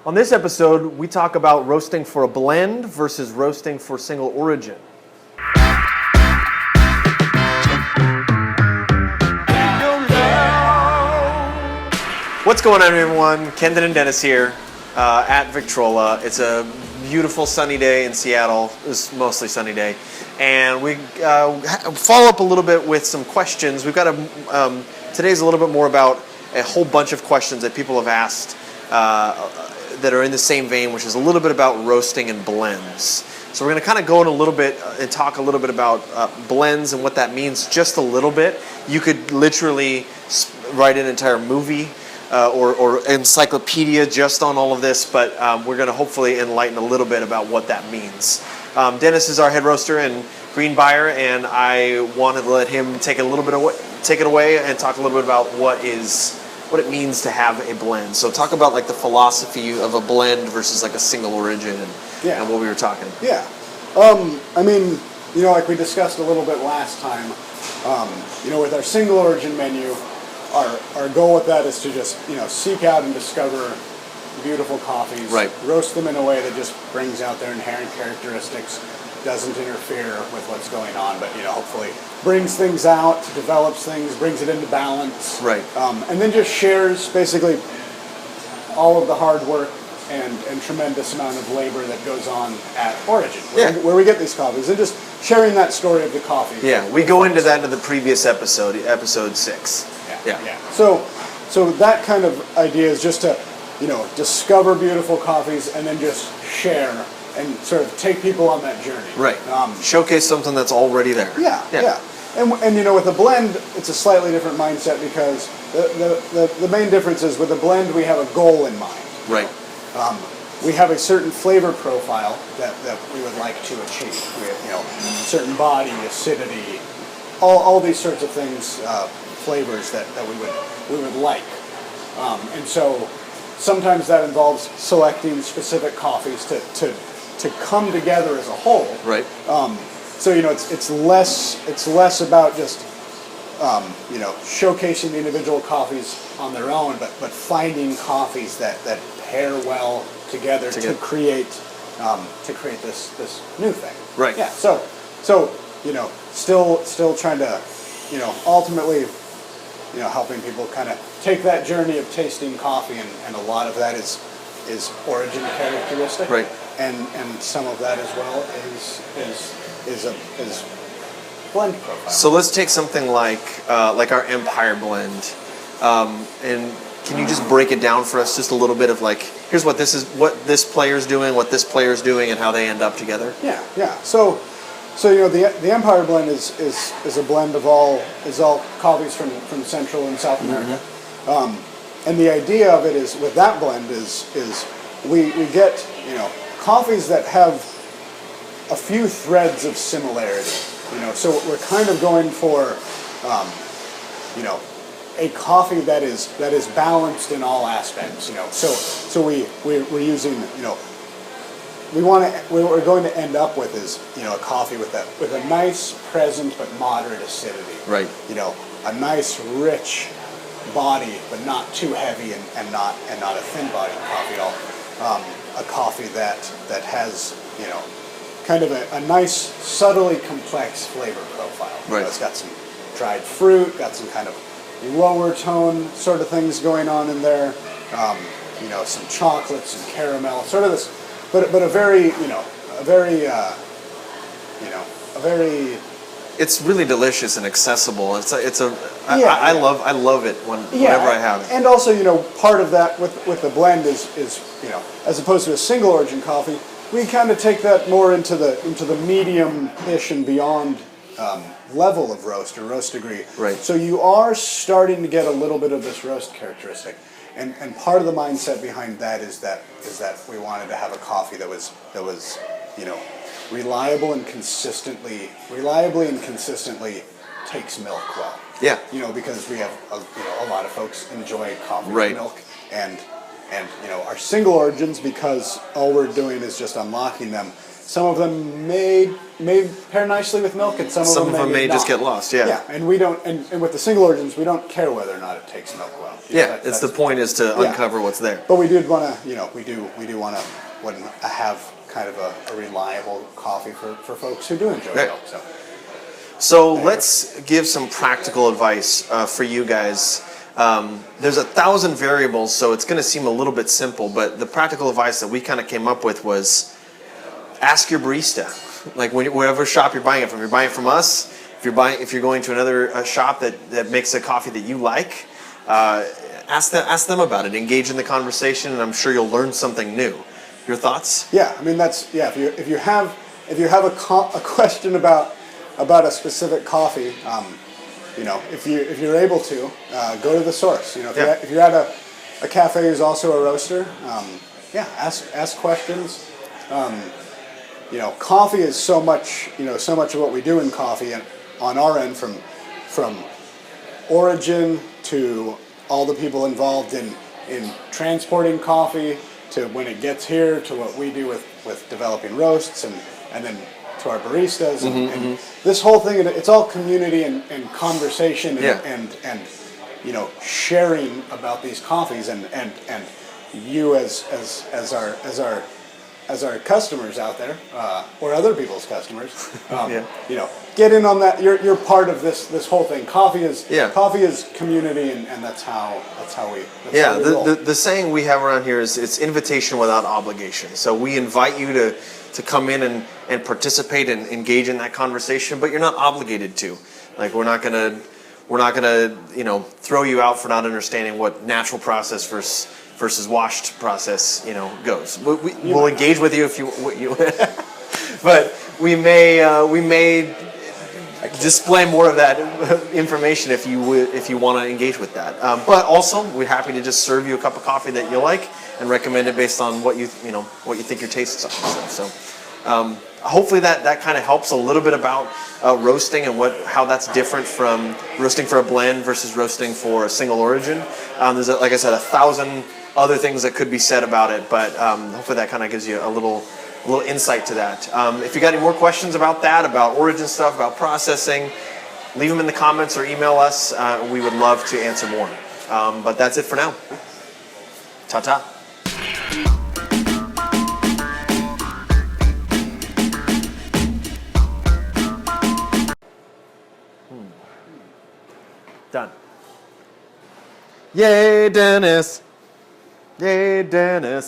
On this episode, we talk about roasting for a blend versus roasting for single origin. What's going on, everyone? Kendon and Dennis here at Victrola. It's a beautiful sunny day in Seattle. It's mostly sunny day. And we follow up a little bit with some questions. We've got today's a little bit more about a whole bunch of questions that people have asked that are in the same vein, which is a little bit about roasting and blends. So we're going to kind of go in a little bit and talk a little bit about blends and what that means just a little bit. You could literally write an entire movie or encyclopedia just on all of this, but we're going to hopefully enlighten a little bit about what that means. Dennis is our head roaster and green buyer, and I wanted to let him take it away and talk a little bit about what it means to have a blend. So talk about like the philosophy of a blend versus like a single origin and what we were talking about. Yeah. I mean, like we discussed a little bit last time, with our single origin menu, our goal with that is to just, seek out and discover beautiful coffees, right. Roast them in a way that just brings out their inherent characteristics, doesn't interfere with what's going on, but, hopefully brings things out, develops things, brings it into balance. Right. And then just shares basically all of the hard work and tremendous amount of labor that goes on at Origin, where we get these coffees, and just sharing that story of the coffee. Yeah, we go into that in the previous episode 6. Yeah. So that kind of idea is just to, discover beautiful coffees and then just share and sort of take people on that journey. Right. Showcase something that's already there. Yeah. And with a blend, it's a slightly different mindset because the main difference is with a blend we have a goal in mind. Right. We have a certain flavor profile that we would like to achieve. We have, certain body, acidity, all these sorts of things, flavors that we would like. And so sometimes that involves selecting specific coffees to come together as a whole. Right. So it's less about just showcasing the individual coffees on their own, but finding coffees that pair well together. to create this new thing. Right. Yeah. So still trying to ultimately helping people kind of take that journey of tasting coffee, and a lot of that is origin characteristic. Right. And some of that as well is blend profile. So let's take something like our Empire blend, and can you just break it down for us just a little bit of like, here's what this player's doing, what this player's doing, and how they end up together? Yeah. So the Empire blend is a blend of all coffees from Central and South America. Mm-hmm. And the idea of it is, with that blend is we get coffees that have a few threads of similarity. So we're kind of going for a coffee that is balanced in all aspects. So we're using what we're going to end up with is a coffee with a nice present but moderate acidity. Right. A nice rich body but not too heavy and not a thin bodied coffee at all. A coffee that has kind of a nice subtly complex flavor profile. Right. It's got some dried fruit, got some kind of lower tone sort of things going on in there. Some chocolate, some caramel, sort of this. But a very It's really delicious and accessible. I love it whenever I have it. And also, part of that with the blend is as opposed to a single origin coffee, we kind of take that more into the medium-ish and beyond level of roast or roast degree. Right. So you are starting to get a little bit of this roast characteristic. And part of the mindset behind that is that we wanted to have a coffee that was reliably and consistently takes milk well. Yeah. Because we have a lot of folks enjoy coffee right. with milk, and our single origins, because all we're doing is just unlocking them, some of them may pair nicely with milk, and some Some of them may not. just get lost. Yeah. Yeah, and we don't. And with the single origins, we don't care whether or not it takes milk well. Yeah, it's the point is to uncover what's there. But we did want to, we do want to have kind of a reliable coffee for folks who do enjoy milk. So let's give some practical advice for you guys. There's 1,000 variables, so it's going to seem a little bit simple, but the practical advice that we kind of came up with was ask your barista. Like whatever shop you're buying it from. You're buying it from us. If you're going to another shop that makes a coffee that you like, ask them about it. Engage in the conversation, and I'm sure you'll learn something new. Your thoughts? Yeah, I mean if you have a question about a specific coffee, if you're able to go to the source. If you're at a cafe who's also a roaster, ask questions. Coffee is so much of what we do in coffee, and on our end, from origin to all the people involved in transporting coffee, to when it gets here, to what we do with developing roasts, and then to our baristas, and this whole thing, it's all community and conversation and sharing about these coffees, and you as our customers out there, or other people's customers, get in on that. You're part of this whole thing. Coffee is community, and that's how we roll. The saying we have around here is it's invitation without obligation. So we invite you to come in and participate and engage in that conversation, but you're not obligated to. Like we're not gonna throw you out for not understanding what natural process versus washed process goes. We'll engage with you if you but we may display more of that information if you want to engage with that. But also, we're happy to just serve you a cup of coffee that you like and recommend it based on what you think your tastes are. So hopefully that kind of helps a little bit about roasting and how that's different from roasting for a blend versus roasting for a single origin. There's like I said, 1,000 other things that could be said about it, but hopefully that kind of gives you a little insight to that. If you got any more questions about that, about origin stuff, about processing, leave them in the comments or email us. We would love to answer more. But that's it for now. Ta-ta. Done. Yay, Dennis. Yay, Dennis.